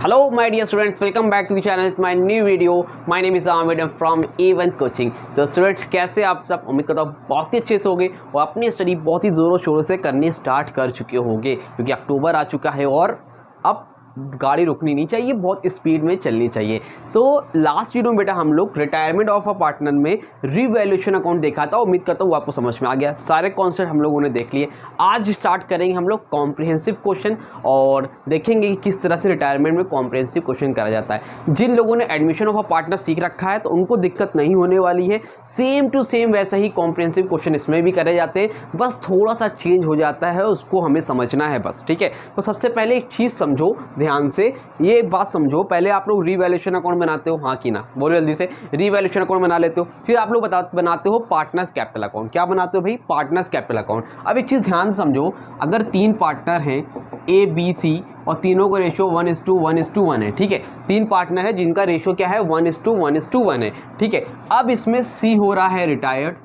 Hello my dear students, welcome back to the channel with my new video. My name is Ahmed from A1 Coaching. तो students कैसे आप सब, उम्मीद करता हूँ बहुत ही अच्छे से होंगे और अपनी स्टडी बहुत ही ज़ोरों शोरों से करनी स्टार्ट कर चुके होंगे, क्योंकि अक्टूबर आ चुका है और अब गाड़ी रुकनी नहीं चाहिए, बहुत स्पीड में चलनी चाहिए। तो लास्ट वीडियो में बेटा हम लोग रिटायरमेंट ऑफ अ पार्टनर में रिवैल्यूएशन अकाउंट देखा था। उम्मीद करता हूँ आपको समझ में आ गया, सारे कॉन्सेप्ट हम लोगों ने देख लिए। आज स्टार्ट करेंगे हम लोग कॉम्प्रिहेंसिव क्वेश्चन और देखेंगे कि किस तरह से रिटायरमेंट में कॉम्प्रिहेंसिव क्वेश्चन करा जाता है। जिन लोगों ने एडमिशन ऑफ अ पार्टनर सीख रखा है तो उनको दिक्कत नहीं होने वाली है, सेम टू सेम वैसा ही कॉम्प्रिहेंसिव क्वेश्चन इसमें भी करे जाते हैं, बस थोड़ा सा चेंज हो जाता है, उसको हमें समझना है बस, ठीक है। तो सबसे पहले एक चीज़ समझो ध्यान से, ये एक बात समझो, पहले आप लोग रिवैल्यूएशन अकाउंट बनाते हो, हाँ कि ना, बोलो जल्दी से। रिवैल्यूएशन अकाउंट बना लेते हो, फिर आप लोग बनाते हो पार्टनर्स कैपिटल अकाउंट। क्या बनाते हो भाई? Partners capital account. अब एक चीज़ ध्यान से समझो, अगर तीन पार्टनर हैं ए बी सी और तीनों का रेशियो 1:1:1 है, ठीक है। तीन पार्टनर है जिनका रेशियो क्या है? 1:1:1 है, ठीक है। अब इसमें सी हो रहा है रिटायर्ड,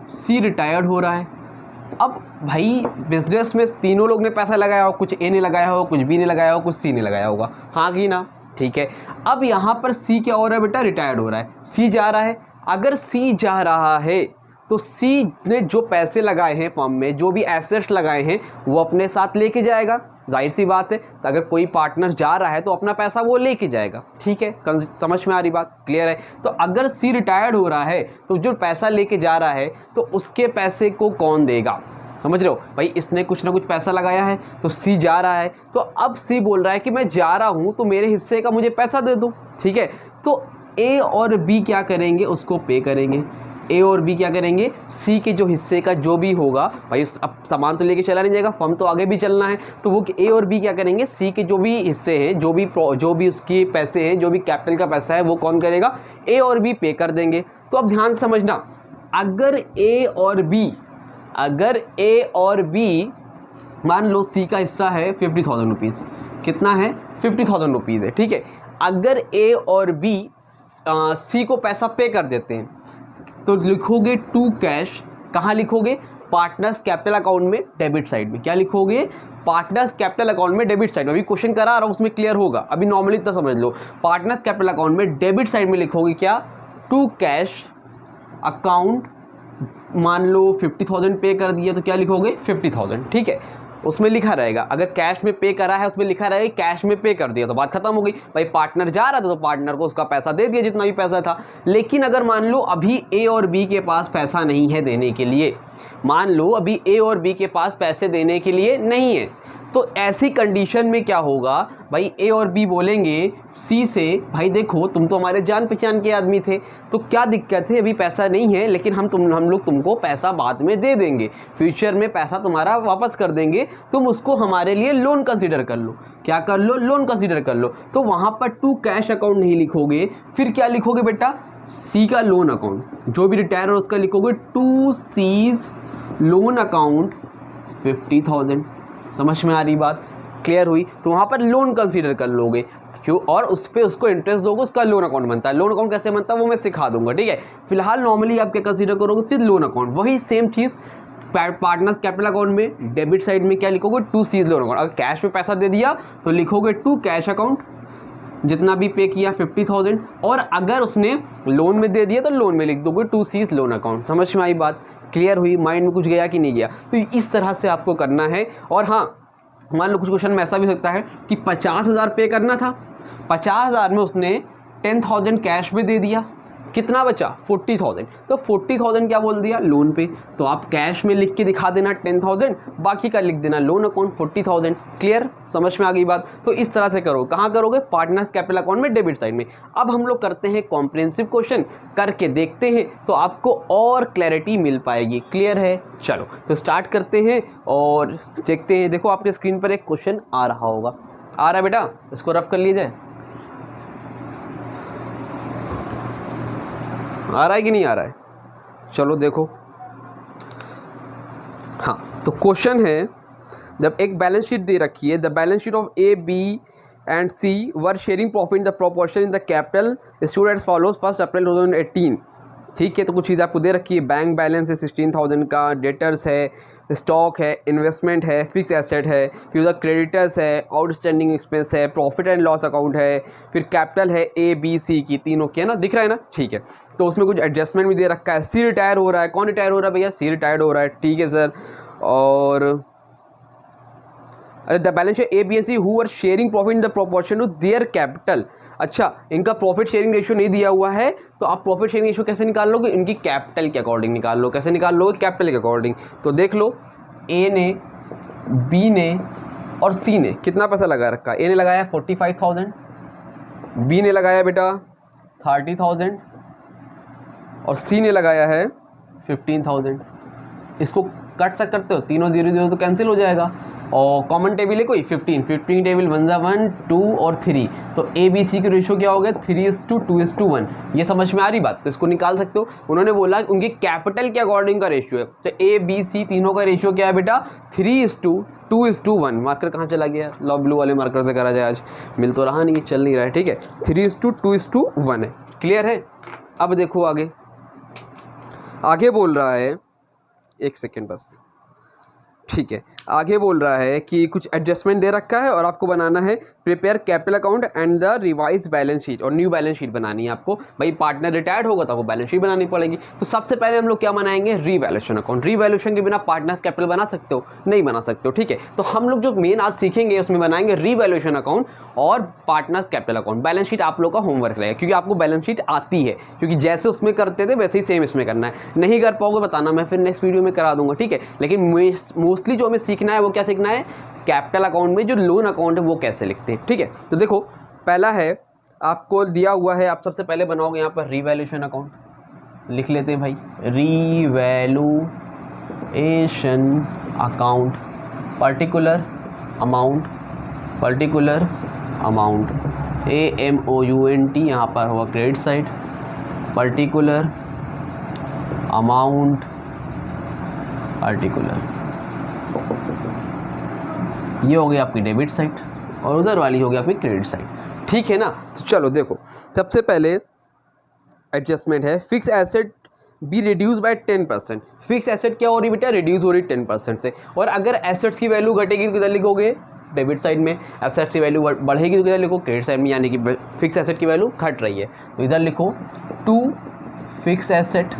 सी रिटायर्ड हो रहा है। अब भाई बिजनेस में तीनों लोग ने पैसा लगाया हो, कुछ ए ने लगाया हो, कुछ बी ने लगाया हो, कुछ सी ने लगाया होगा, हाँ कि ना, ठीक है। अब यहाँ पर सी क्या हो रहा है बेटा? रिटायर्ड हो रहा है, सी जा रहा है। अगर सी जा रहा है तो सी ने जो पैसे लगाए हैं फर्म में, जो भी एसेट्स लगाए हैं, वो अपने साथ लेके जाएगा, जाहिर सी बात है। तो अगर कोई पार्टनर जा रहा है तो अपना पैसा वो लेके जाएगा, ठीक है। समझ में आ रही बात? क्लियर है? तो अगर सी रिटायर्ड हो रहा है तो जो पैसा लेके जा रहा है तो उसके पैसे को कौन देगा? समझ रहे हो भाई, इसने कुछ ना कुछ पैसा लगाया है तो सी जा रहा है, तो अब सी बोल रहा है कि मैं जा रहा हूँ तो मेरे हिस्से का मुझे पैसा दे दो, ठीक है। तो ए और बी क्या करेंगे? उसको पे करेंगे। ए और बी क्या करेंगे? सी के जो हिस्से का जो भी होगा भाई, अब सामान तो लेके चला नहीं जाएगा, फर्म तो आगे भी चलना है, तो वो ए और बी क्या करेंगे? सी के जो भी हिस्से हैं, जो भी उसके पैसे हैं, जो भी कैपिटल का पैसा है, वो कौन करेगा? ए और बी पे कर देंगे। तो अब ध्यान समझना, अगर ए और बी मान लो सी का हिस्सा है 50,000 रुपीज़, कितना है? 50,000 रुपीज़ है, ठीक है। अगर ए और बी सी को पैसा पे कर देते हैं तो लिखोगे टू कैश, कहाँ लिखोगे? पार्टनर्स कैपिटल अकाउंट में डेबिट साइड में। क्या लिखोगे? पार्टनर्स कैपिटल अकाउंट में डेबिट साइड में। अभी क्वेश्चन करा रहा हूँ उसमें क्लियर होगा, अभी नॉर्मली इतना समझ लो। पार्टनर्स कैपिटल अकाउंट में डेबिट साइड में लिखोगे क्या? To cash account. मान लो 50,000 पे कर दिया तो क्या लिखोगे? 50,000, ठीक है। उसमें लिखा रहेगा, अगर कैश में पे करा है उसमें लिखा रहेगा कैश में पे कर दिया, तो बात खत्म हो गई भाई। पार्टनर जा रहा था तो पार्टनर को उसका पैसा दे दिया जितना भी पैसा था। लेकिन अगर मान लो अभी ए और बी के पास पैसा नहीं है देने के लिए, मान लो अभी ए और बी के पास पैसे देने के लिए नहीं है, तो ऐसी कंडीशन में क्या होगा भाई? ए और बी बोलेंगे सी से, भाई देखो तुम तो हमारे जान पहचान के आदमी थे, तो क्या दिक्कत है, अभी पैसा नहीं है लेकिन हम लोग तुमको पैसा बाद में दे देंगे, फ्यूचर में पैसा तुम्हारा वापस कर देंगे, तुम उसको हमारे लिए लोन कंसीडर कर लो। क्या कर लो? लोन कंसीडर कर लो। तो वहाँ पर टू कैश अकाउंट नहीं लिखोगे, फिर क्या लिखोगे बेटा? सी का लोन अकाउंट, जो भी रिटायर हो उसका लिखोगे टू सीज लोन अकाउंट 50,000। समझ में आ रही बात? क्लियर हुई? तो वहाँ पर लोन कंसीडर कर लोगे, क्यों? और उस पर उसको इंटरेस्ट दोगे, उसका लोन अकाउंट बनता है। लोन अकाउंट कैसे बनता है वो मैं सिखा दूंगा, ठीक है। फिलहाल नॉर्मली आप क्या कंसीडर करोगे? फिर लोन अकाउंट। वही सेम चीज़ पार्टनर्स कैपिटल अकाउंट में डेबिट साइड में क्या लिखोगे? To C's loan account. अगर कैश में पैसा दे दिया तो लिखोगे टू कैश अकाउंट, जितना भी पे किया 50,000, और अगर उसने लोन में दे दिया तो लोन में लिख दोगे टू सीज लोन अकाउंट। समझ में आई बात? क्लियर हुई? माइंड में कुछ गया कि नहीं गया? तो इस तरह से आपको करना है। और हाँ, मान लो कुछ क्वेश्चन में ऐसा भी हो सकता है कि 50,000 पे करना था, 50,000 में उसने 10,000 कैश में दे दिया, कितना बचा? 40,000। तो 40,000 क्या बोल दिया? लोन पे। तो आप कैश में लिख के दिखा देना 10,000, बाकी का लिख देना लोन अकाउंट 40,000। क्लियर? समझ में आ गई बात? तो इस तरह से करो। कहाँ करोगे? पार्टनर्स कैपिटल अकाउंट में डेबिट साइड में। अब हम लोग करते हैं कॉम्प्रिहेंसिव क्वेश्चन, करके देखते हैं तो आपको और क्लैरिटी मिल पाएगी। क्लियर है? चलो तो स्टार्ट करते हैं और देखते हैं। देखो आपके स्क्रीन पर एक क्वेश्चन आ रहा होगा, आ रहा है बेटा? इसको रफ कर लीजिए। आ रहा है कि नहीं आ रहा है? चलो देखो। हाँ, तो क्वेश्चन है, जब एक बैलेंस शीट दे रखी है, the balance sheet of A B and C were sharing profit in the proportion in the capital stood as follows 1 April 2018, ठीक है। तो कुछ चीज़ आपको दे रखी है, बैंक बैलेंस है 16,000 का, डेटर्स है स्टॉक है, इन्वेस्टमेंट है, फिक्स एसेट है, फिर उधर क्रेडिटर्स है, आउटस्टैंडिंग एक्सपेंस है, प्रॉफिट एंड लॉस अकाउंट है, फिर कैपिटल है ए बी सी की, तीनों की है ना, दिख रहा है ना, ठीक है। तो उसमें कुछ एडजस्टमेंट भी दे रखा है। सी रिटायर हो रहा है, कौन रिटायर हो रहा है भैया? सी रिटायर्ड हो रहा है, ठीक है सर। और the balance sheet A B and C who are sharing profit in the proportion to their capital. अच्छा, इनका प्रॉफिट शेयरिंग रेशियो नहीं दिया हुआ है, तो आप प्रॉफिट शेयरिंग रेशियो कैसे निकाल लोगे? इनकी कैपिटल के अकॉर्डिंग निकाल लो। कैसे निकाल लोगे? कैपिटल के अकॉर्डिंग। तो देख लो, ए ने, बी ने और सी ने कितना पैसा लगा रखा? ए ने लगाया 45,000, बी ने लगाया बेटा 30,000 और सी ने लगाया है 15,000। इसको कट सकते हो, तीनों 0 0 तो कैंसिल हो जाएगा। और कॉमन टेबल है कोई 15 टेबल 1 जा 1 2 और 3, तो ए बी सी की रेशियो क्या हो गया? 3:2:1। ये समझ में आ रही बात? तो इसको निकाल सकते हो। उन्होंने बोला उनकी कैपिटल के अकॉर्डिंग का रेशियो है, तो ए बी सी तीनों का रेशियो क्या है बेटा? 3:2:1। मार्कर कहाँ चला गया? लो ब्लू वाले मार्कर से करा जाए, आज मिल तो रहा नहीं, चल नहीं रहा है, ठीक है। 3:2:1 है, क्लियर है। अब देखो आगे बोल रहा है, एक सेकेंड बस, ठीक है। आगे बोल रहा है कि कुछ एडजस्टमेंट दे रखा है और आपको बनाना है prepare capital account and the revise balance sheet, और न्यू बैलेंस शीट बनानी है आपको। भाई पार्टनर रिटायर्ड होगा तो आपको बैलेंस शीट बनानी पड़ेगी। तो सबसे पहले हम लोग क्या बनाएंगे? Revaluation account. रीवैल्यूएशन के बिना पार्टनर्स कैपिटल बना सकते हो? नहीं बना सकते हो, ठीक है। तो हम लोग जो मेन आज सीखेंगे उसमें बनाएंगे रीवैल्यूएशन अकाउंट और partners capital account. Balance sheet आप लोग का होमवर्क रहेगा, क्योंकि आपको बैलेंस शीट आती है, क्योंकि जैसे उसमें करते थे वैसे ही सेम इसमें करना है। नहीं कर पाओगे बताना, मैं फिर नेक्स्ट वीडियो में करा दूंगा, ठीक है। लेकिन मोस्टली जो हमें सीखना है वो क्या सीखना है? कैपिटल अकाउंट में जो लोन अकाउंट है वो कैसे लिखते हैं, ठीक है। तो देखो, पहला है आपको दिया हुआ है, आप सबसे पहले बनाओगे यहाँ पर रीवैल्यूएशन अकाउंट, लिख लेते हैं भाई, revaluation account, particular amount AMOUNT, यहाँ पर होगा क्रेडिट साइड, पर्टिकुलर अमाउंट, ये हो गई आपकी डेबिट साइड और उधर वाली हो गई आपकी क्रेडिट साइड, ठीक है ना। तो चलो देखो, सबसे पहले एडजस्टमेंट है fix asset be reduce by 10%। Fix asset क्या हो रही बेटा? रिड्यूस हो रही 10% से। और अगर एसेट्स की वैल्यू घटेगी तो किधर लिखोगे? डेबिट साइड में। एसेट्स की वैल्यू बढ़ेगी तो किधर लिखो? क्रेडिट साइड में, यानी कि फिक्स एसेट की वैल्यू घट रही है तो इधर लिखो टू फिक्स एसेट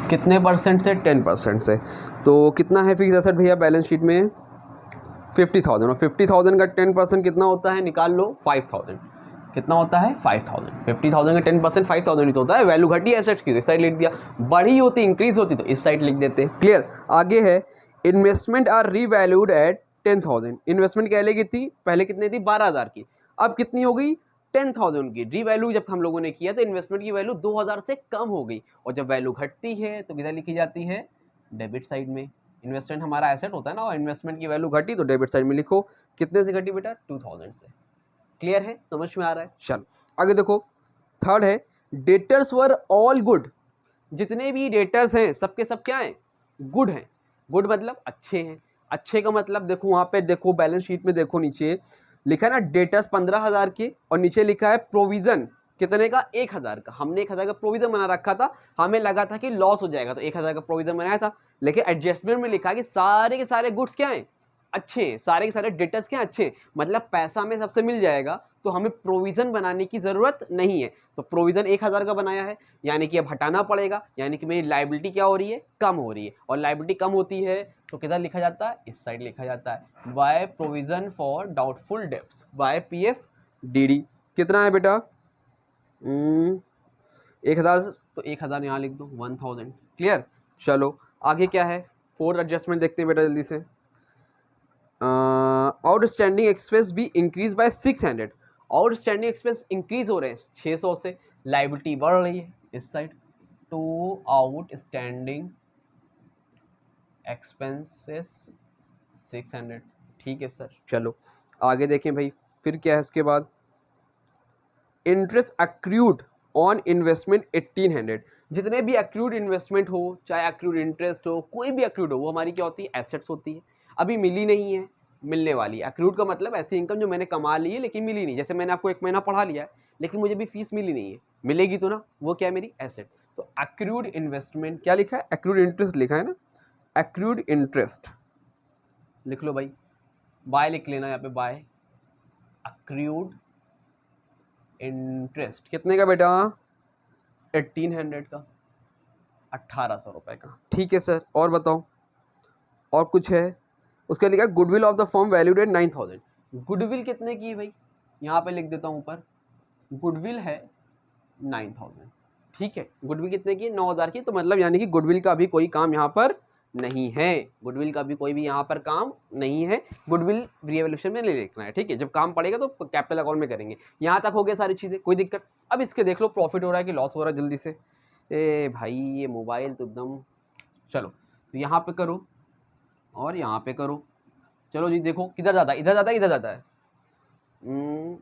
कितने परसेंट से? 10% से। तो कितना है फिक्स एसेट भैया बैलेंस शीट में? 50,000, और 50,000 का 10% कितना होता है? निकाल लो, 5,000। कितना होता है? 5,000। 50,000 का 10% 5,000 ही तो होता है। वैल्यू घटी एसेट्स की तो इस साइड लिख दिया, बढ़ी होती इंक्रीज होती तो इस साइड लिख देते। क्लियर। आगे है investment are revalued at 10,000। Investment क्या लेगी थी? पहले कितनी थी? 12,000 की, अब कितनी हो गई? 10,000 की। रीवैल्यू जब हम लोगों ने किया तो इन्वेस्टमेंट की वैल्यू 2,000 से कम हो गई, और जब वैल्यू घटती है तो किधर लिखी जाती है? डेबिट साइड में। इन्वेस्टमेंट हमारा एसेट होता है ना, और इन्वेस्टमेंट की वैल्यू घटी तो डेबिट साइड में लिखो। कितने से घटी बेटा? 2,000 से। क्लियर है? समझ में आ रहा है? चलो आगे देखो, थर्ड है डेटर्स वर ऑल गुड। जितने भी डेटर्स हैं सबके सब क्या हैं? गुड हैं। गुड मतलब अच्छे हैं। अच्छे का मतलब देखो, वहाँ पे देखो बैलेंस शीट में देखो, नीचे लिखा है ना डेटर्स 15,000 के, और नीचे लिखा है प्रोविजन कितने का? 1,000 का। हमने 1,000 का प्रोविजन बना रखा था, हमें लगा था कि लॉस हो जाएगा तो 1,000 का प्रोविजन बनाया था, लेकिन एडजस्टमेंट में लिखा कि सारे के सारे गुड्स क्या हैं? अच्छे हैं। सारे के सारे डेटर्स क्या अच्छे हैं, मतलब पैसा हमें सबसे मिल जाएगा, तो हमें प्रोविजन बनाने की ज़रूरत नहीं है। तो प्रोविजन 1,000 का बनाया है, यानी कि अब हटाना पड़ेगा, यानी कि मेरी लायबिलिटी क्या हो रही है? कम हो रही है। और लायबिलिटी कम होती है तो किधर लिखा जाता है? इस साइड लिखा जाता है, by provision for doubtful debts, by PFDD। कितना है बेटा? 1,000, तो 1,000 यहाँ लिख दो, 1,000। क्लियर। चलो आगे क्या है? फोर्थ एडजस्टमेंट देखते हैं बेटा जल्दी से। आउटस्टैंडिंग एक्सपेंस भी increase by 600। Outstanding expense increase हो रहे हैं 600 से, लायबिलिटी बढ़ रही है इस साइड। टू आउटस्टैंडिंग एक्सपेंसेस 600, ठीक है सर। चलो आगे देखें भाई, फिर क्या है इसके बाद? Interest accrued on investment 1,800। जितने भी अक्रूड इन्वेस्टमेंट हो, चाहे अक्रूड इंटरेस्ट हो, कोई भी अक्रूड हो, वो हमारी क्या होती है? एसेट्स होती है। अभी मिली नहीं है, मिलने वाली। अक्रूड का मतलब ऐसी इनकम जो मैंने कमा ली है लेकिन मिली नहीं। जैसे मैंने आपको 1 महीना पढ़ा लिया है लेकिन मुझे भी फीस मिली नहीं है, मिलेगी तो ना, वो क्या है? मेरी एसेट। तो अक्रूड इन्वेस्टमेंट क्या लिखा है? अक्रूड इंटरेस्ट लिखा है ना, एक्रूड इंटरेस्ट लिख लो भाई, बाय लिख लेना यहाँ पे, बाय एक्रूड इंटरेस्ट कितने का बेटा, 1800 का, 1800 रुपये का। ठीक है सर, और बताओ और कुछ है? उसका लिखा goodwill of the firm valued at 9000। Goodwill कितने की है भाई, यहाँ पे लिख देता हूँ ऊपर, गुडविल है 9000। ठीक है, गुडविल कितने की, 9000 की। तो मतलब यानी कि गुडविल का भी कोई काम यहाँ पर नहीं है, गुडविल का भी कोई भी यहाँ पर काम नहीं है, गुडविल रिवैल्यूएशन में नहीं लिखना है। ठीक है, जब काम पड़ेगा तो कैपिटल अकाउंट में करेंगे। यहाँ तक हो गया सारी चीज़ें, कोई दिक्कत? अब इसके देख लो प्रॉफिट हो रहा है कि लॉस हो रहा है जल्दी से। ए भाई ये मोबाइल तो एकदम, चलो तो यहाँ पे करो और यहाँ पे करो। चलो जी देखो किधर ज़्यादा, इधर ज़्यादा, इधर ज़्यादा है।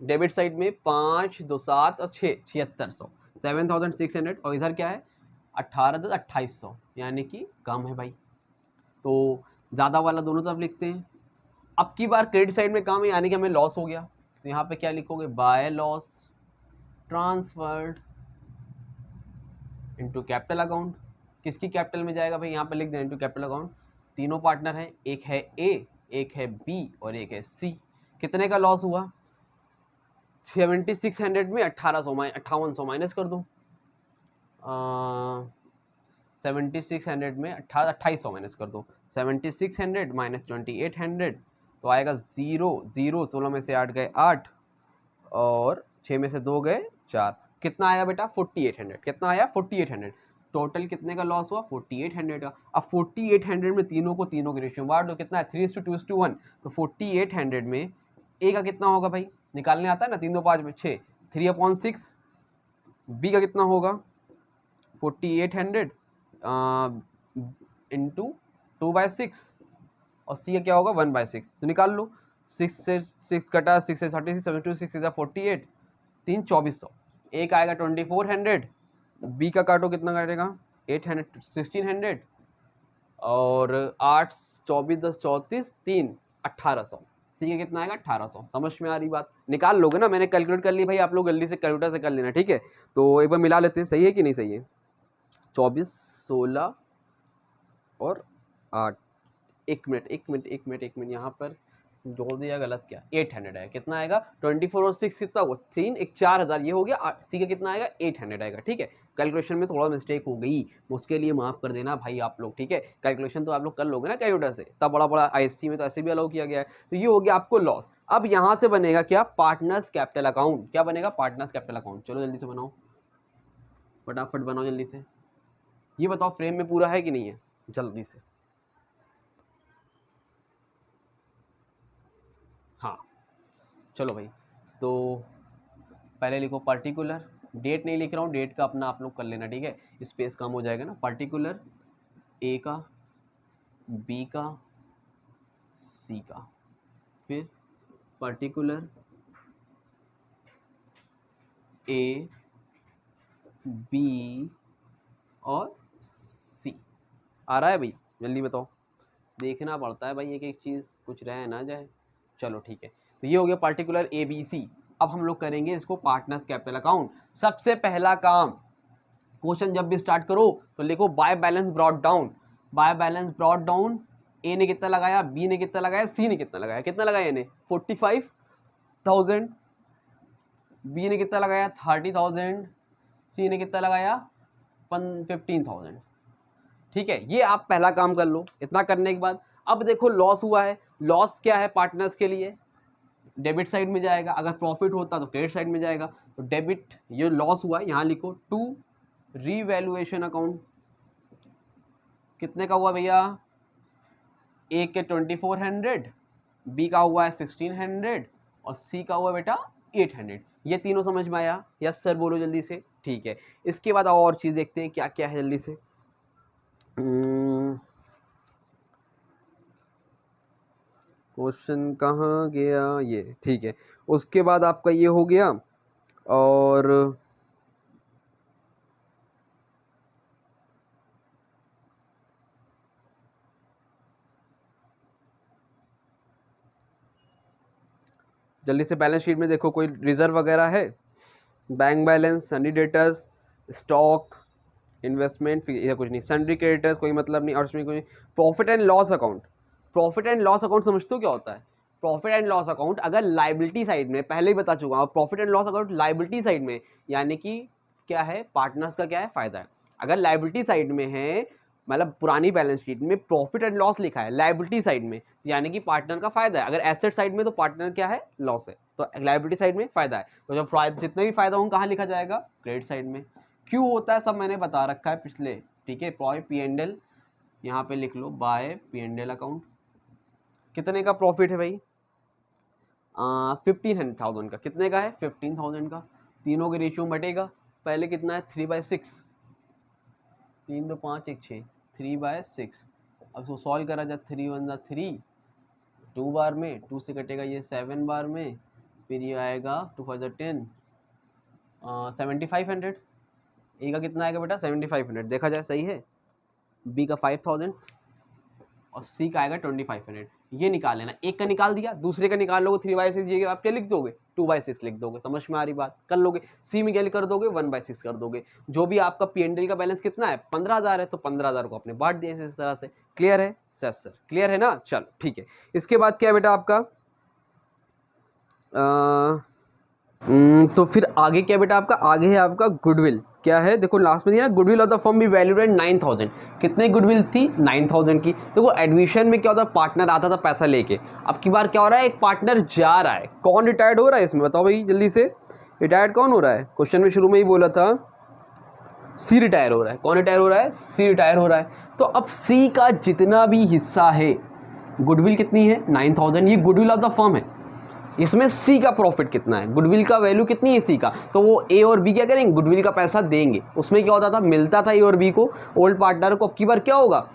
डेबिट साइड में 5 2 7 और 6 7600, 7600, और इधर क्या है 18 10 2800, यानी कि कम है भाई। तो ज़्यादा वाला दोनों तरफ लिखते हैं। अब की बार क्रेडिट साइड में काम है, यानी कि हमें लॉस हो गया, तो यहाँ पे क्या लिखोगे, by loss transferred into capital account. किसकी कैपिटल में जाएगा भाई, यहाँ पे लिख दें इनटू कैपिटल अकाउंट। तीनों पार्टनर हैं, एक है ए, एक है बी और एक है सी। कितने का लॉस हुआ, 7600 में 5800 माइनस कर दो, 7600 में 2800 माइनस कर दो, 7600 माइनस 2800 तो आएगा 0 0, 16 में से 8 गए 8 और 6 में से 2 गए 4। कितना आया बेटा, 4800। कितना आया, 4800। टोटल कितने का लॉस हुआ, 4800 का। अब 4800 में तीनों के रेशियो बांट दो, कितना है 3:2:1। तो 4800 में ए का कितना होगा भाई, निकालने आता है ना, 3 2 5 में 6, 3/6। बी का कितना होगा 4800 इंटू 2/6 और सी का क्या होगा 1/6। तो निकाल लो, 6 से 6 कटा, 6 से 36, 7 2 6 is 48, 3 2400। एक आएगा 2400, बी का काटो कितना काटेगा 800 1600 और 8 24 10 34 3 1800। सी का कितना आएगा 1800। समझ में आ रही बात, निकाल लोगे ना, मैंने कैलकुलेट कर ली भाई, आप लोग जल्दी से कैलकुलेटर से कर लेना। ठीक है, तो एक बार मिला लेते हैं, सही है कि नहीं सही है। 24 16 और 8, एक मिनट यहाँ पर जोड़ दिया गलत, क्या 800 है, कितना आएगा 24 और 6 कितना होगा 3 1 4000, ये हो गया। सी का कितना आएगा 800 आएगा। ठीक है, कैलकुलेशन में थोड़ा मिस्टेक हो गई, उसके लिए माफ कर देना भाई आप लोग। ठीक है, कैलकुलेशन तो आप लोग कर लोगे ना कैलकुलेटर से, तब बड़ा आईएससी में तो ऐसे भी अलाउ किया गया है। तो ये हो गया आपको लॉस। अब यहाँ से बनेगा क्या, पार्टनर्स कैपिटल अकाउंट। क्या बनेगा, पार्टनर्स कैपिटल अकाउंट। चलो जल्दी से बनाओ, फटाफट बनाओ जल्दी से। ये बताओ फ्रेम में पूरा है कि नहीं है, जल्दी से। हाँ चलो भाई, तो पहले लिखो पर्टिकुलर, डेट नहीं लिख रहा हूँ, डेट का अपना आप लोग कर लेना। ठीक है, स्पेस कम हो जाएगा ना। पर्टिकुलर ए का, बी का, सी का, फिर पर्टिकुलर ए बी और सी। आ रहा है भाई, जल्दी बताओ, देखना पड़ता है भाई एक एक चीज़, कुछ रह ना जाए। चलो ठीक है, तो ये हो गया पर्टिकुलर ए बी सी। अब हम लोग करेंगे इसको पार्टनर्स कैपिटल अकाउंट। सबसे पहला काम, क्वेश्चन जब भी स्टार्ट करो तो लिखो by balance brought down. By balance brought down, A ने कितना लगाया, बी ने कितना लगाया, सी ने कितना लगाया। कितना लगाया, ए ने 45,000, बी ने कितना लगाया 30,000, सी ने कितना लगाया 15,000। ठीक है, ये आप पहला काम कर लो। इतना करने के बाद अब देखो लॉस हुआ है, लॉस क्या है पार्टनर्स के लिए, डेबिट साइड में जाएगा। अगर प्रॉफिट होता तो क्रेडिट साइड में जाएगा। तो डेबिट, ये लॉस हुआ है, यहाँ लिखो टू रीवैल्यूएशन अकाउंट। कितने का हुआ भैया, ए के 2400, बी का हुआ है 1600 और सी का हुआ बेटा 800। ये तीनों समझ में आया, यस सर बोलो जल्दी से। ठीक है, इसके बाद और चीज़ देखते हैं क्या क्या है जल्दी से। क्वेश्चन कहाँ गया ये, ठीक है। उसके बाद आपका ये हो गया, और जल्दी से बैलेंस शीट में देखो कोई रिजर्व वगैरह है, bank balance, Sunny debtors, stock, investment इधर कुछ नहीं, सन्ड्री क्रेडिटर्स कोई मतलब नहीं, और उसमें कोई profit and loss account. Profit and loss account समझते हो क्या होता है? प्रॉफिट एंड लॉस अकाउंट अगर लाइबिलिटी साइड में, पहले ही बता चुका हूँ, profit and loss account liability side में, यानी कि क्या है, पार्टनर्स का क्या है, फायदा है। अगर लाइबिलिटी साइड में है, मतलब पुरानी बैलेंस शीट में प्रॉफिट एंड लॉस लिखा है लाइबिलिटी साइड में, यानी कि पार्टनर का फायदा है। अगर एसेट साइड में तो पार्टनर क्या है, लॉस है, तो लाइबिलिटी साइड में फायदा है। तो जब जितने भी फायदा होंगे कहाँ लिखा जाएगा, क्रेडिट साइड में। क्यों होता है सब मैंने बता रखा है पिछले, ठीक है। पी एंड एल यहाँ पे लिख लो, by P and L account. कितने का प्रॉफिट है भाई, 1500,000 का। कितने का है, 15,000 का। तीनों के रेशियो बटेगा, पहले कितना है, 3/6, 3 2 5 1 6, 3/6। अब इसको सॉल्व करा जाए, 3 1 3, 2 बार में, 2 से कटेगा ये 7 बार में, फिर ये आएगा 2 5 10, 7500। ए का कितना आएगा बेटा, 7500। देखा जाए सही है। बी का 5000 और सी का आएगा 2500। ये निकाल लेना, एक का निकाल दिया, दूसरे का निकाल लोगे 3/6, ये आप क्या लिख दोगे, 2/6 लिख दोगे। समझ में आ रही बात, कर लोगे। सी में क्या कर दोगे, 1/6 कर दोगे। जो भी आपका पीएनडल का बैलेंस कितना है, 15,000 है, तो 15,000 को आपने बांट दिया इस तरह से। क्लियर है सर, क्लियर है ना, चलो ठीक है। इसके बाद क्या है बेटा आपका, तो फिर आगे क्या बेटा आपका, आगे है आपका गुडविल। क्या है, देखो लास्ट में दिया ना, goodwill of the firm be valued at 9,000। कितने गुडविल थी, 9,000 की। देखो एडमिशन में क्या होता है, पार्टनर आता था पैसा लेके, अब की बार क्या हो रहा है, एक पार्टनर जा रहा है। कौन रिटायर्ड हो रहा है इसमें, बताओ भाई जल्दी से, रिटायर्ड कौन हो रहा है? क्वेश्चन में शुरू में ही बोला था सी रिटायर हो रहा है। कौन रिटायर हो रहा है, सी रिटायर हो रहा है। तो अब सी का जितना भी हिस्सा है, गुडविल कितनी है, 9,000, ये गुडविल ऑफ द फर्म है। इसमें सी का प्रॉफिट कितना है, गुडविल का वैल्यू कितनी है सी का, तो वो ए और बी क्या करेंगे, गुडविल का पैसा देंगे। उसमें क्या होता था, मिलता था ए और बी को, ओल्ड पार्टनर को। अब की बार क्या होगा,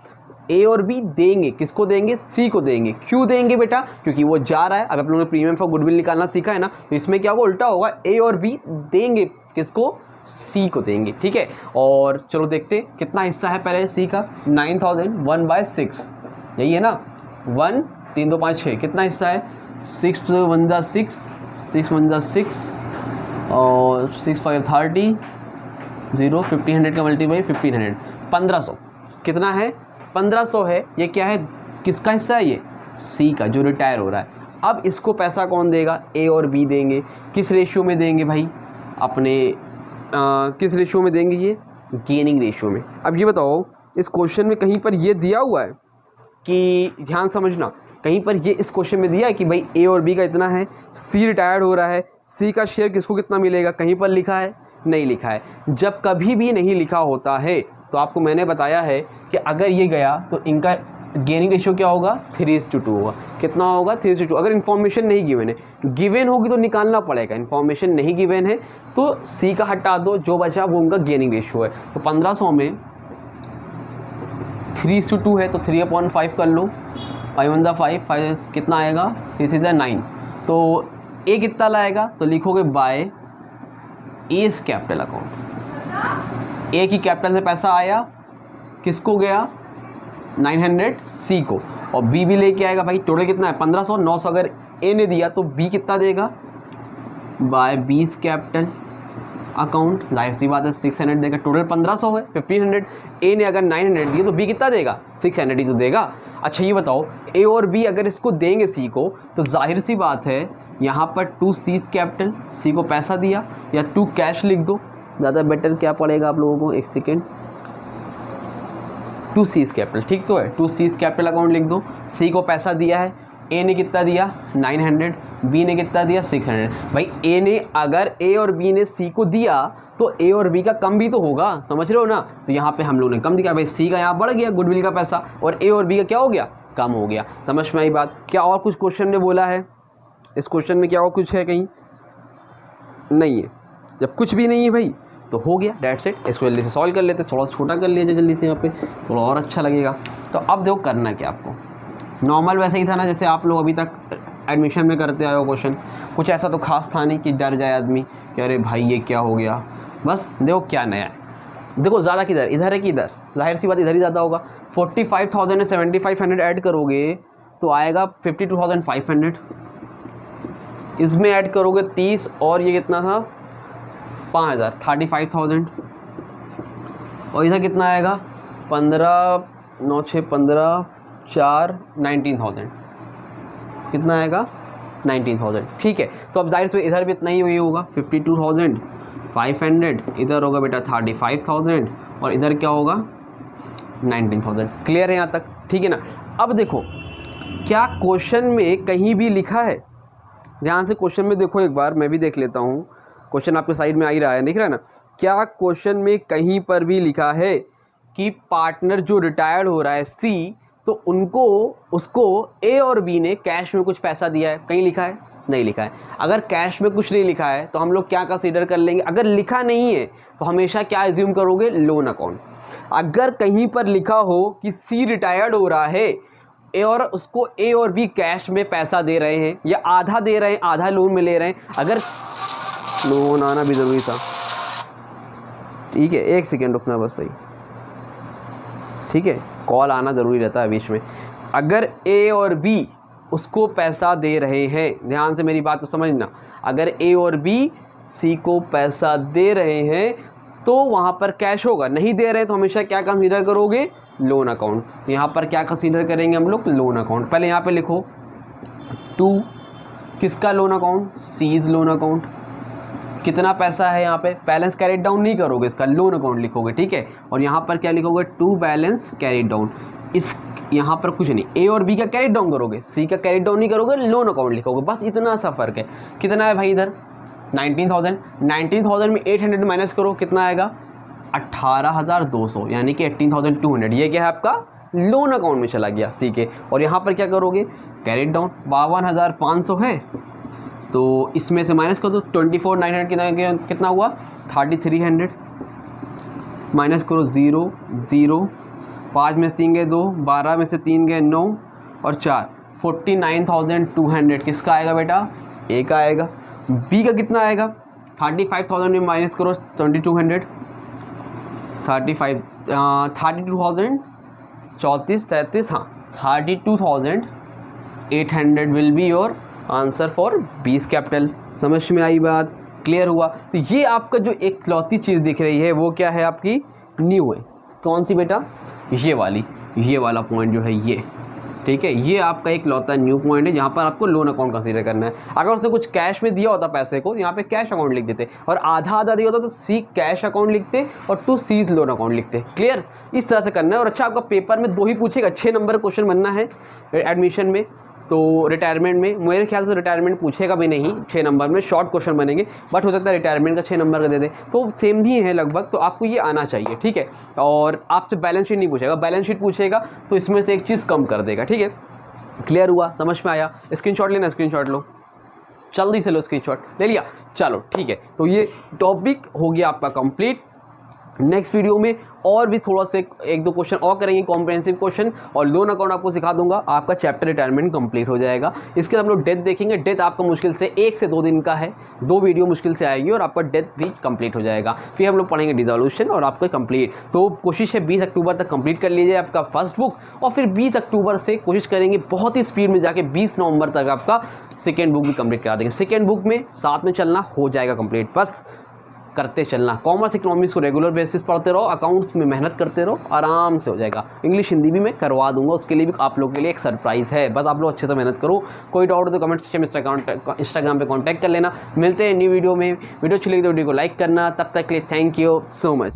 ए और बी देंगे, किसको देंगे, सी को देंगे। क्यों देंगे बेटा, क्योंकि वो जा रहा है। अब आप लोगों ने प्रीमियम फॉर गुडविल निकालना सीखा है ना, तो इसमें क्या होगा, उल्टा होगा, ए और बी देंगे, किसको, सी को देंगे। ठीक है, और चलो देखते कितना हिस्सा है पहले सी का, 9,000, 1/6, यही है ना, 1 3 2 5 6, कितना हिस्सा है, 6 1 6, 6 1 6, और 6 5 30, 0, 1500 का मल्टीप्लाई 1500, 1500 कितना है, 1500 है। ये क्या है, किसका हिस्सा है, ये सी का, जो रिटायर हो रहा है। अब इसको पैसा कौन देगा, ए और बी देंगे। किस रेशियो में देंगे भाई, अपने किस रेशियो में देंगे, ये गेनिंग रेशियो में। अब ये बताओ, इस क्वेश्चन में कहीं पर ये दिया हुआ है कि, ध्यान समझना, कहीं पर ये इस क्वेश्चन में दिया है कि भाई ए और बी का इतना है, सी रिटायर्ड हो रहा है, सी का शेयर किसको कितना मिलेगा, कहीं पर लिखा है, नहीं लिखा है। जब कभी भी नहीं लिखा होता है तो आपको मैंने बताया है कि अगर ये गया तो इनका गेनिंग रेशियो क्या होगा, 3:2 होगा। कितना होगा, 3:2। अगर इन्फॉर्मेशन नहीं गिवन है, गिवन होगी तो निकालना पड़ेगा। इन्फॉर्मेशन नहीं गिवन है तो सी का हटा दो, जो बचा वो उनका गेनिंग रेशियो है। तो 1500 में 3:2 है, तो 3/5 कर लो, 5 1 5, 5 कितना आएगा, 3 3 9। तो ए कितना लाएगा, तो लिखोगे बाय एस कैपिटल अकाउंट। ए की कैपिटल से पैसा आया, किसको गया, 900 सी को, और बी भी लेके आएगा। भाई टोटल कितना है, 1500, 900 अगर ए ने दिया तो बी कितना देगा, बाय बीस कैपिटल अकाउंट, जाहिर सी बात है 600 देगा। टोटल 1500 है, 1500। ए ने अगर 900 दिए तो बी कितना देगा, 600 ही तो देगा। अच्छा ये बताओ, ए और बी अगर इसको देंगे सी को, तो जाहिर सी बात है यहाँ पर 2 सीज कैपिटल, सी को पैसा दिया, या 2 कैश लिख दो, ज़्यादा बेटर क्या पड़ेगा आप लोगों को, एक सेकेंड, 2 सीज कैपिटल, ठीक तो है, 2 सीज कैपिटल अकाउंट लिख दो। सी को पैसा दिया है, ए ने कितना दिया, 900, बी ने कितना दिया, 600। भाई ए ने, अगर ए और बी ने सी को दिया तो ए और बी का कम भी तो होगा, समझ रहे हो ना। तो यहाँ पे हम लोग ने कम दिया, भाई सी का यहाँ बढ़ गया गुडविल का पैसा, और ए और बी का क्या हो गया, कम हो गया। समझ में आई बात। क्या और कुछ क्वेश्चन ने बोला है, इस क्वेश्चन में क्या और कुछ है, कहीं नहीं है। जब कुछ भी नहीं है भाई तो हो गया, डेट्स इट। इसको जल्दी से सॉल्व कर लेते, थोड़ा सा छोटा कर लिया जल्दी से, यहाँ पे थोड़ा और अच्छा लगेगा। तो अब देखो करना क्या आपको, नॉर्मल वैसे ही था ना जैसे आप लोग अभी तक एडमिशन में करते आए हो क्वेश्चन। कुछ ऐसा तो खास था नहीं कि डर जाए आदमी कि अरे भाई ये क्या हो गया। बस देखो क्या नया है, देखो ज़्यादा किधर, इधर है कि इधर, जाहिर सी बात इधर ही ज़्यादा होगा। 45,000 में 7,500 ऐड करोगे तो आएगा 52,500। इसमें ऐड करोगे 30, और ये कितना था 5,000, 35,000। और इधर कितना आएगा 15 9 6 15 4 19,000 कितना आएगा 19,000। ठीक है, तो अब जाहिर से इधर भी इतना ही होगा 52,500, इधर होगा बेटा 35,000 और इधर क्या होगा 19,000। क्लियर है यहाँ तक? ठीक है ना। अब देखो क्या क्वेश्चन में कहीं भी लिखा है, ध्यान से क्वेश्चन में देखो एक बार, मैं भी देख लेता हूँ। क्वेश्चन आपके साइड में आ ही रहा है, दिख रहा है ना? क्या क्वेश्चन में कहीं पर भी लिखा है कि पार्टनर जो रिटायर्ड हो रहा है सी, तो उसको ए और बी ने कैश में कुछ पैसा दिया है? कहीं लिखा है? नहीं लिखा है। अगर कैश में कुछ नहीं लिखा है तो हम लोग क्या कंसीडर कर लेंगे? अगर लिखा नहीं है तो हमेशा क्या एज्यूम करोगे? Loan account. अगर कहीं पर लिखा हो कि सी रिटायर्ड हो रहा है और उसको ए और बी कैश में पैसा दे रहे हैं या आधा दे रहे हैं, आधा लोन में ले रहे हैं, अगर लोन आना भी ज़रूरी था, ठीक है, एक सेकेंड रुकना बस, सही, ठीक है, कॉल आना ज़रूरी रहता है बीच में। अगर ए और बी उसको पैसा दे रहे हैं, ध्यान से मेरी बात को समझना, अगर ए और बी सी को पैसा दे रहे हैं तो वहाँ पर कैश होगा। नहीं दे रहे तो हमेशा क्या कंसीडर करोगे? Loan account. तो यहाँ पर क्या कंसीडर करेंगे हम लोग? Loan account. पहले यहाँ पे लिखो 2 किसका loan account? C's loan account. कितना पैसा है यहाँ पे? बैलेंस कैरिड डाउन नहीं करोगे, इसका लोन अकाउंट लिखोगे, ठीक है। और यहाँ पर क्या लिखोगे? 2 बैलेंस कैरिड डाउन। इस यहाँ पर कुछ नहीं, ए और बी का कैरिड डाउन करोगे, सी का कैरिड डाउन नहीं करोगे, लोन अकाउंट लिखोगे, बस इतना सा फर्क है। कितना है भाई इधर? 19,000। 19,000 में 800 माइनस करो, कितना आएगा? 18,200, यानी कि 18,200। ये क्या है आपका? लोन अकाउंट में चला गया सी के। और यहाँ पर क्या करोगे? कैरिड डाउन 52,500 है, तो इसमें से माइनस कर दो 24,900, कितना हुआ? 3,300। माइनस करो 0 0, 5 में से 3 गए 2, 12 में से 3 गए 9 और 4, 49,200 किसका आएगा बेटा? ए का आएगा। बी का कितना आएगा? 35,000 में माइनस करो 2,200, 32,000 34 33, हाँ 32,800 will be your answer for बीस कैपिटल। समझ में आई बात? क्लियर हुआ? तो ये आपका जो एक लौती चीज़ दिख रही है वो क्या है? आपकी न्यू है। कौन सी बेटा? ये वाली, ये वाला पॉइंट जो है ये, ठीक है, ये आपका एक लौता न्यू पॉइंट है जहाँ पर आपको लोन अकाउंट कंसीडर करना है। अगर उसने कुछ कैश में दिया होता पैसे को, यहाँ पे कैश अकाउंट लिख देते, और आधा आधा दिया होता तो सी कैश अकाउंट लिखते और 2 सीज लोन अकाउंट लिखते। क्लियर? इस तरह से करना है। और अच्छा, आपका पेपर में 2 ही पूछेगा, 6 नंबर क्वेश्चन बनना है एडमिशन में। तो रिटायरमेंट में मेरे ख्याल से रिटायरमेंट पूछेगा भी नहीं, 6 नंबर में शॉर्ट क्वेश्चन बनेंगे, बट हो सकता है रिटायरमेंट का 6 नंबर का दे दे, तो सेम ही है लगभग। तो आपको ये आना चाहिए, ठीक है। और आपसे बैलेंस शीट नहीं पूछेगा, बैलेंस शीट पूछेगा तो इसमें से एक चीज़ कम कर देगा, ठीक है। क्लियर हुआ? समझ में आया? स्क्रीनशॉट लेना, स्क्रीनशॉट लो, जल्दी से लो, स्क्रीनशॉट ले लिया, चलो ठीक है। तो ये टॉपिक हो गया आपका कंप्लीट। नेक्स्ट वीडियो में और भी थोड़ा सा 1-2 क्वेश्चन और करेंगे, कॉम्प्रिहेंसिव क्वेश्चन, और लोन अकाउंट आपको सिखा दूंगा, आपका चैप्टर रिटायरमेंट कंप्लीट हो जाएगा। इसके हम लोग डेथ देखेंगे। डेथ आपका मुश्किल से 1 से 2 दिन का है, 2 वीडियो मुश्किल से आएगी और आपका डेथ भी कंप्लीट हो जाएगा। फिर हम लोग पढ़ेंगे डिसोल्यूशन और आपका कंप्लीट। तो कोशिश है 20 अक्टूबर तक कंप्लीट कर लीजिए आपका फर्स्ट बुक, और फिर 20 अक्टूबर से कोशिश करेंगे बहुत ही स्पीड में जाके 20 नवंबर तक आपका सेकेंड बुक भी कंप्लीट करा देंगे। सेकेंड बुक में साथ में चलना, हो जाएगा कंप्लीट, बस करते चलना। कॉमर्स इकोनॉमिक्स को रेगुलर बेसिस पढ़ते रहो, अकाउंट्स में मेहनत करते रहो, आराम से हो जाएगा। इंग्लिश हिंदी भी मैं करवा दूंगा, उसके लिए भी आप लोगों के लिए एक सरप्राइज़ है। बस आप लोग अच्छे से मेहनत करो। कोई डाउट हो तो कमेंट सेक्शन में इंस्टाग्राम पे कांटेक्ट कर लेना। मिलते हैं न्यू वीडियो में। वीडियो अच्छी लगी तो वीडियो को लाइक करना। तब तक के लिए थैंक यू सो मच।